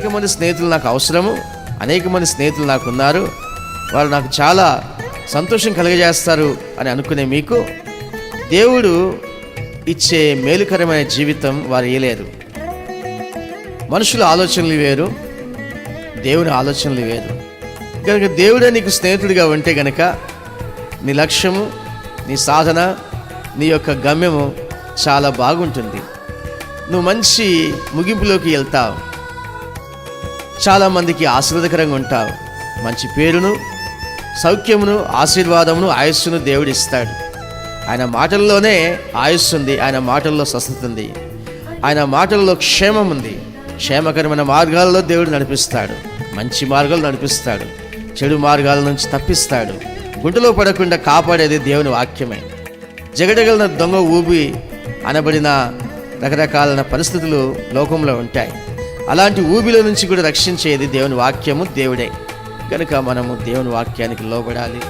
అనేక మంది స్నేహితులు నాకు అవసరము, అనేక మంది స్నేహితులు నాకు ఉన్నారు, వాళ్ళు నాకు చాలా సంతోషం కలుగజేస్తారు అని అనుకునే మీకు దేవుడు ఇచ్చే మేలుకరమైన జీవితం వారు ఇయ్యలేరు. మనుషుల ఆలోచనలు వేరు, దేవుని ఆలోచనలు వేరు. కనుక దేవుడే నీకు స్నేహితుడిగా ఉంటే గనక నీ లక్ష్యము, నీ సాధన, నీ యొక్క గమ్యము చాలా బాగుంటుంది. నువ్వు మంచి ముగింపులోకి వెళ్తావు, చాలామందికి ఆశీర్వాదకరంగా ఉంటావు. మంచి పేరును, సౌఖ్యమును, ఆశీర్వాదమును, ఆయుస్సును దేవుడు ఇస్తాడు. ఆయన మాటల్లోనే ఆయుస్సు ఉంది, ఆయన మాటల్లో స్వస్థత ఉంది, ఆయన మాటల్లో క్షేమం ఉంది. క్షేమకరమైన మార్గాల్లో దేవుడు నడిపిస్తాడు, మంచి మార్గాలు నడిపిస్తాడు, చెడు మార్గాల నుంచి తప్పిస్తాడు. గుంటలో పడకుండా కాపాడేది దేవుని వాక్యమే. జగడగలిన దొంగ ఊబి అనబడిన రకరకాలైన పరిస్థితులు లోకంలో ఉంటాయి. అలాంటి ఊబిలో నుంచి కూడా రక్షించేది దేవుని వాక్యము, దేవుడే. కనుక మనము దేవుని వాక్యానికి లోబడాలి.